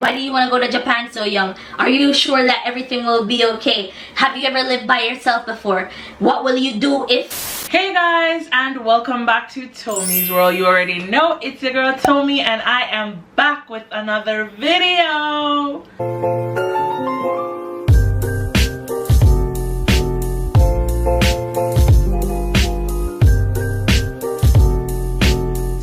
Why do you want to go to Japan so young? Are you sure that everything will be okay? Have you ever lived by yourself before? What will you do if... Hey guys, and welcome back to Tomi's World. You already know it's your girl Tomi, and I am back with another video.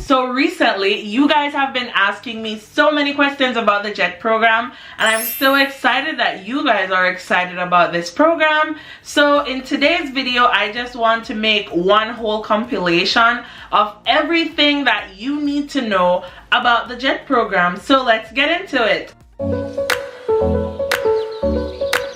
So recently, you guys have been asking me so many questions about the JET program, and I'm so excited that you guys are excited about this program. So in today's video, I just want to make one whole compilation of everything that you need to know about the JET program. So let's get into it.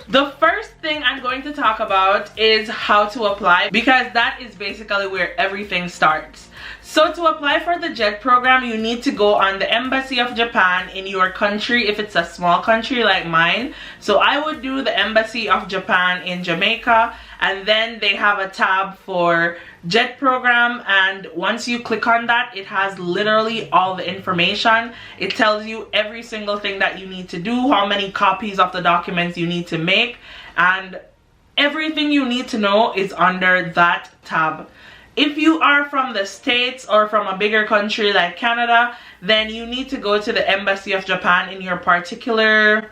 The first thing I'm going to talk about is how to apply, because that is basically where everything starts. So to apply for the JET program, you need to go on the Embassy of Japan in your country if it's a small country like mine. So I would do the Embassy of Japan in Jamaica, and then they have a tab for JET program, and once you click on that, it has literally all the information. It tells you every single thing that you need to do, how many copies of the documents you need to make, and everything you need to know is under that tab. If you are from the States or from a bigger country like Canada, then you need to go to the Embassy of Japan in your particular,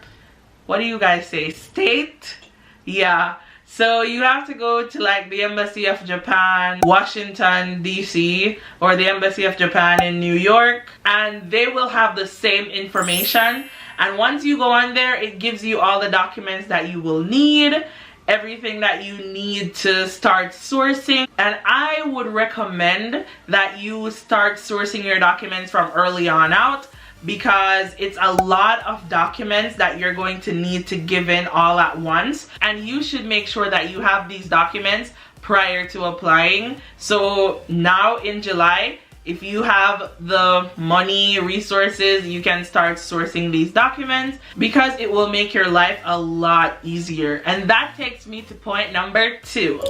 what do you guys say, state? Yeah. So you have to go to like the Embassy of Japan, Washington, DC, or the Embassy of Japan in New York, and they will have the same information. And once you go on there, it gives you all the documents that you will need, everything that you need to start sourcing. And I would recommend that you start sourcing your documents from early on out, because it's a lot of documents that you're going to need to give in all at once, and you should make sure that you have these documents prior to applying. So now in July, if you have the money, resources, you can start sourcing these documents, because it will make your life a lot easier. And that takes me to point number 2.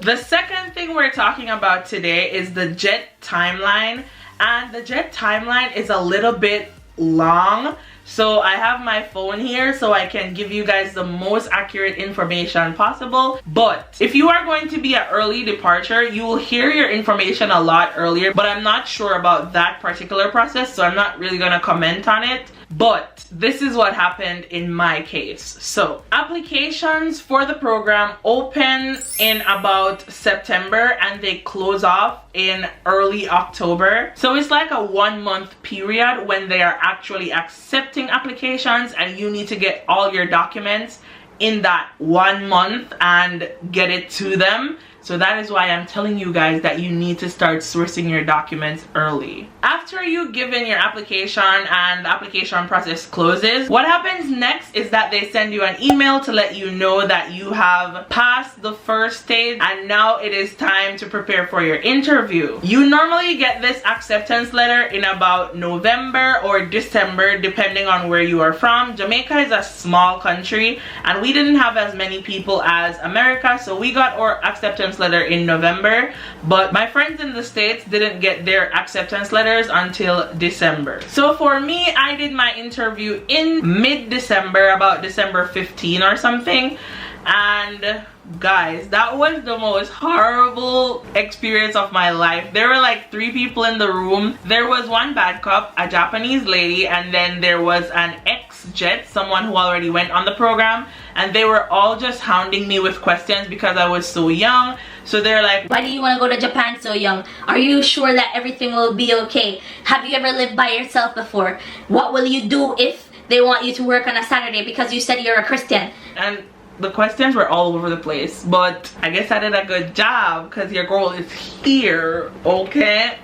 The second thing we're talking about today is the JET timeline, and the JET timeline is a little bit long. So I have my phone here so I can give you guys the most accurate information possible. But if you are going to be an early departure, you will hear your information a lot earlier, but I'm not sure about that particular process, so I'm not really gonna comment on it. But this is what happened in my case. So applications for the program open in about September and they close off in early October. So it's like a 1-month period when they are actually accepting applications, and you need to get all your documents in that 1 month and get it to them. So that is why I'm telling you guys that you need to start sourcing your documents early. After you give in your application and the application process closes, what happens next is that they send you an email to let you know that you have passed the first stage, and now it is time to prepare for your interview. You normally get this acceptance letter in about November or December, depending on where you are from. Jamaica is a small country, and we didn't have as many people as America, so we got our acceptance letter in November, but my friends in the States didn't get their acceptance letters until December. So for me, I did my interview in mid-December, about December 15 or something, and guys, that was the most horrible experience of my life. There were like 3 people in the room. There was one bad cop, a Japanese lady, and then there was an ex-JET, someone who already went on the program, and they were all just hounding me with questions because I was so young. So they're like, why do you want to go to Japan so young? Are you sure that everything will be okay? Have you ever lived by yourself before? What will you do if they want you to work on a Saturday because you said you're a Christian? And the questions were all over the place, but I guess I did a good job because your girl is here, okay?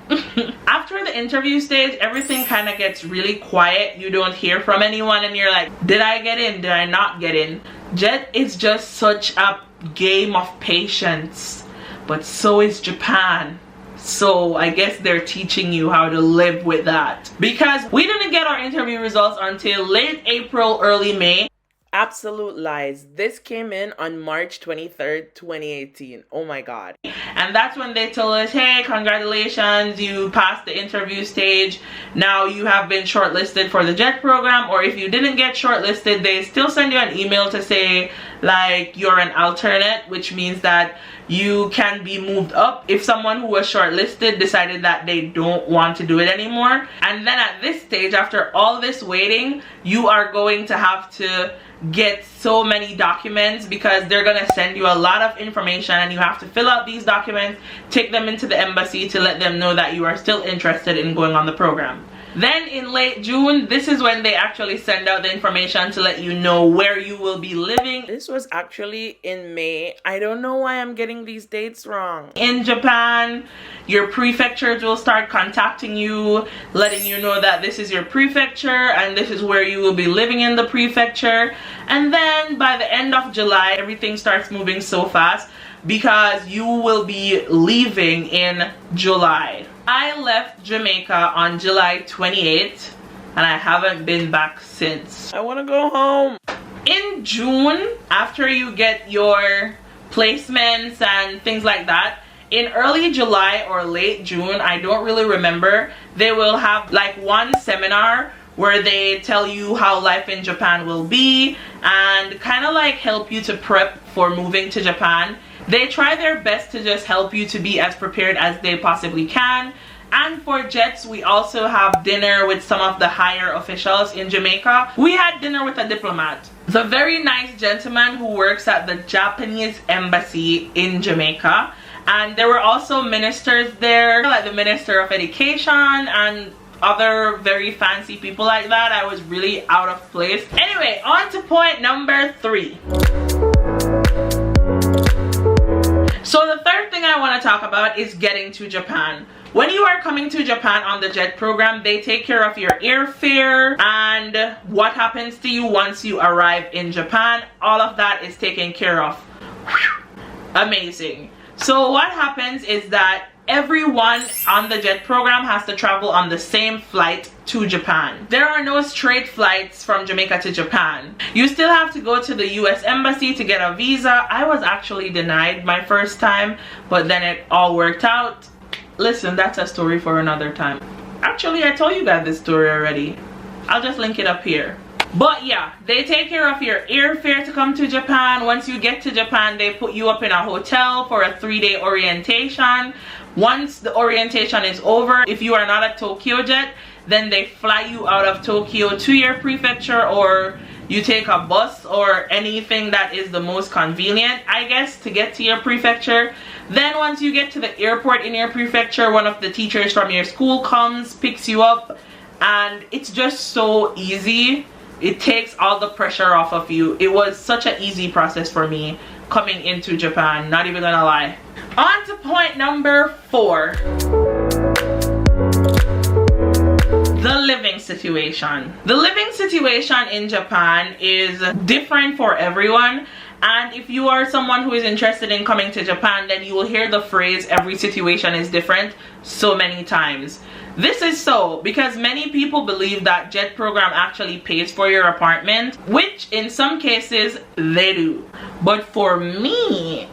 After the interview stage, everything kind of gets really quiet. You don't hear from anyone, and you're like, did I get in? Did I not get in? JET is just such a game of patience, but so is Japan. So I guess they're teaching you how to live with that, because we didn't get our interview results until late April, early May. Absolute lies. This came in on March 23rd, 2018. Oh my god. And that's when they told us, hey, congratulations, you passed the interview stage. Now you have been shortlisted for the JET program. Or if you didn't get shortlisted, they still send you an email to say like you're an alternate, which means that you can be moved up if someone who was shortlisted decided that they don't want to do it anymore. And then at this stage, after all this waiting, you are going to have to get so many documents because they're gonna send you a lot of information and you have to fill out these documents, take them into the embassy to let them know that you are still interested in going on the program. Then in late June, this is when they actually send out the information to let you know where you will be living. This was actually in May. I don't know why I'm getting these dates wrong. In Japan, your prefectures will start contacting you, letting you know that this is your prefecture and this is where you will be living in the prefecture. And then by the end of July, everything starts moving so fast because you will be leaving in July. I left Jamaica on July 28th and I haven't been back since. I want to go home. In June, after you get your placements and things like that, in early July or late June, I don't really remember, they will have like one seminar where they tell you how life in Japan will be and kind of like help you to prep for moving to Japan. They try their best to just help you to be as prepared as they possibly can. And for JETs, we also have dinner with some of the higher officials in Jamaica. We had dinner with a diplomat, the very nice gentleman who works at the Japanese embassy in Jamaica. And there were also ministers there, like the Minister of Education and other very fancy people like that. I was really out of place. Anyway, on to point number 3. So the third thing I want to talk about is getting to Japan. When you are coming to Japan on the JET program, they take care of your airfare and what happens to you once you arrive in Japan. All of that is taken care of. Whew. Amazing. So what happens is that everyone on the JET program has to travel on the same flight to Japan. There are no straight flights from Jamaica to Japan. You still have to go to the US Embassy to get a visa. I was actually denied my first time, but then it all worked out. Listen, that's a story for another time. Actually, I told you guys this story already. I'll just link it up here. But yeah, they take care of your airfare to come to Japan. Once you get to Japan, they put you up in a hotel for a 3-day orientation. Once the orientation is over, if you are not a Tokyo Jet, then they fly you out of Tokyo to your prefecture, or you take a bus or anything that is the most convenient, I guess, to get to your prefecture. Then once you get to the airport in your prefecture, one of the teachers from your school comes, picks you up, and it's just so easy. It takes all the pressure off of you. It was such an easy process for me coming into Japan, not even gonna lie. On to point number 4. The living situation. The living situation in Japan is different for everyone. And if you are someone who is interested in coming to Japan, then you will hear the phrase every situation is different so many times. This is so because many people believe that JET program actually pays for your apartment, which in some cases they do. But for me,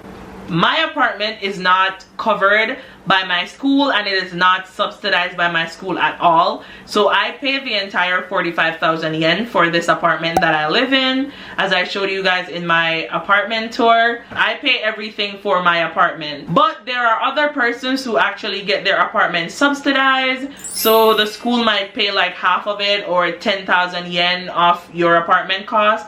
my apartment is not covered by my school and it is not subsidized by my school at all. So I pay the entire 45,000 yen for this apartment that I live in. As I showed you guys in my apartment tour, I pay everything for my apartment. But there are other persons who actually get their apartment subsidized. So the school might pay like half of it or 10,000 yen off your apartment cost.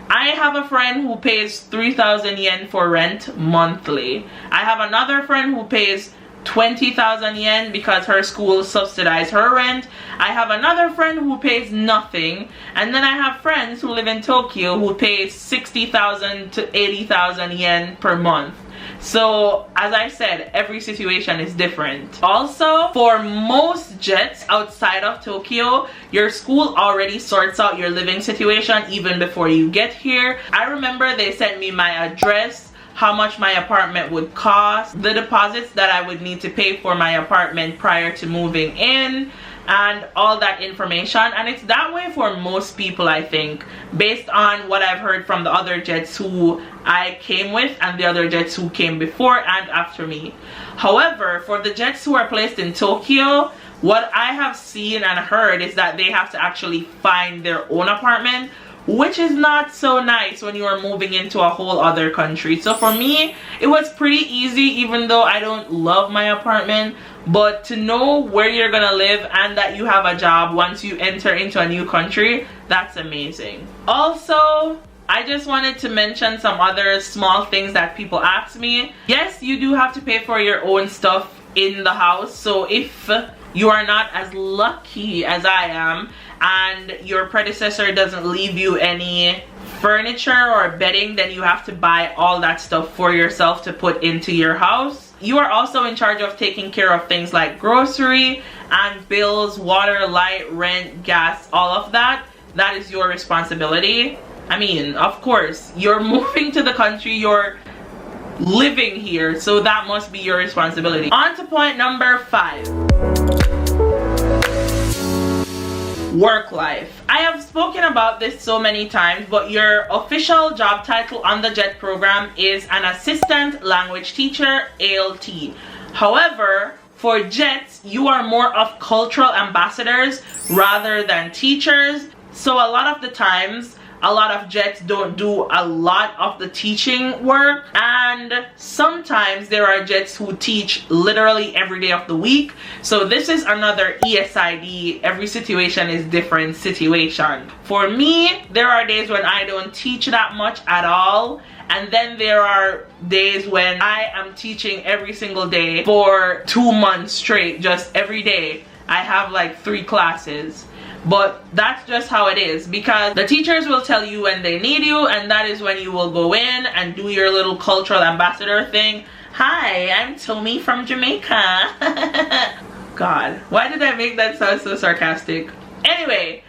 I have a friend who pays 3,000 yen for rent monthly. I have another friend who pays 20,000 yen because her school subsidized her rent. I have another friend who pays nothing. And then I have friends who live in Tokyo who pay 60,000 to 80,000 yen per month. So as I said, every situation is different. Also, for most JETs outside of Tokyo, your school already sorts out your living situation even before you get here. I remember they sent me my address, how much my apartment would cost, the deposits that I would need to pay for my apartment prior to moving in, and all that information. And it's that way for most people, I think, based on what I've heard from the other jets who I came with and the other jets who came before and after me. However, for the jets who are placed in Tokyo, what I have seen and heard is that they have to actually find their own apartment, which is not so nice when you are moving into a whole other country. So for me, it was pretty easy, even though I don't love my apartment. But to know where you're gonna live and that you have a job once you enter into a new country, that's amazing. Also, I just wanted to mention some other small things that people ask me. Yes, you do have to pay for your own stuff in the house. So if you are not as lucky as I am and your predecessor doesn't leave you any furniture or bedding, then you have to buy all that stuff for yourself to put into your house. You are also in charge of taking care of things like grocery and bills, water, light, rent, gas, all of that. That is your responsibility. I mean, of course, you're moving to the country, you're living here, so that must be your responsibility. On to point number 5. Work life. I have spoken about this so many times, but your official job title on the JET program is an assistant language teacher, ALT. However, for JETs, you are more of cultural ambassadors rather than teachers. So a lot of the times, a lot of JETs don't do a lot of the teaching work, and sometimes there are JETs who teach literally every day of the week. So this is another ESID, every situation is different situation. For me, there are days when I don't teach that much at all, and then there are days when I am teaching every single day for 2 months straight, just every day. I have like 3 classes. But that's just how it is, because the teachers will tell you when they need you, and that is when you will go in and do your little cultural ambassador thing. Hi, I'm Tommy from Jamaica. God, why did I make that sound so sarcastic? Anyway,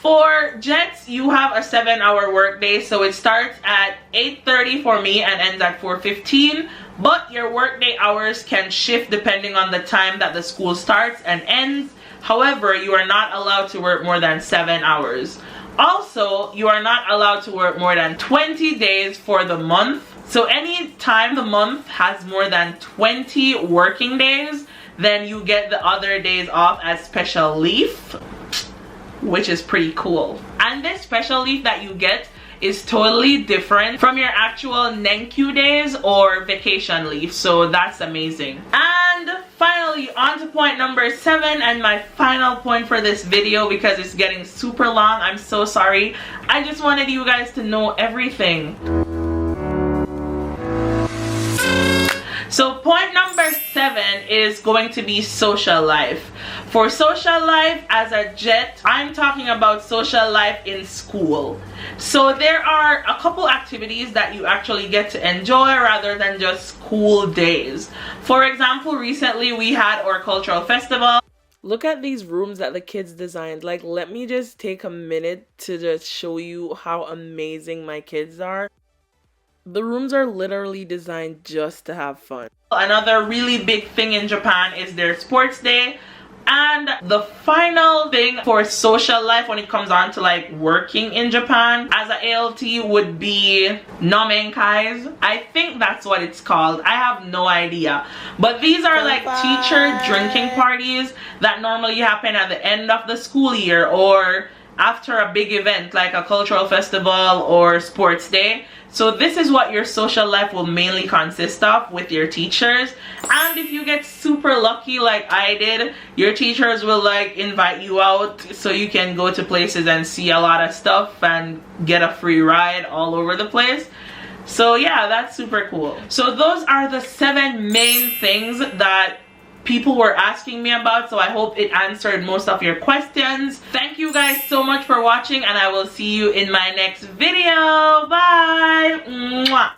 for JETs, you have a 7-hour workday, so it starts at 8:30 for me and ends at 4:15. But your workday hours can shift depending on the time that the school starts and ends. However, you are not allowed to work more than 7 hours. Also, you are not allowed to work more than 20 days for the month. So any time the month has more than 20 working days, then you get the other days off as special leave, which is pretty cool. And this special leave that you get is totally different from your actual NENQ days or vacation leave, so that's amazing. And finally, on to point number 7, and my final point for this video, because it's getting super long. I'm so sorry. I just wanted you guys to know everything. So point number 7 is going to be social life. For social life as a JET, I'm talking about social life in school. So there are a couple activities that you actually get to enjoy rather than just school days. For example, recently we had our cultural festival. Look at these rooms that the kids designed. Like, let me just take a minute to just show you how amazing my kids are. The rooms are literally designed just to have fun. Another really big thing in Japan is their sports day. And the final thing for social life when it comes on to like working in Japan as an ALT would be nomenkais. I think that's what it's called. I have no idea. But these are like teacher drinking parties that normally happen at the end of the school year or after a big event like a cultural festival or sports day. So this is what your social life will mainly consist of with your teachers. And if you get super lucky like I did, your teachers will like invite you out so you can go to places and see a lot of stuff and get a free ride all over the place. So yeah, that's super cool. So those are the 7 main things that people were asking me about, so I hope it answered most of your questions. Thank you guys so much for watching, and I will see you in my next video. Bye! Mwah.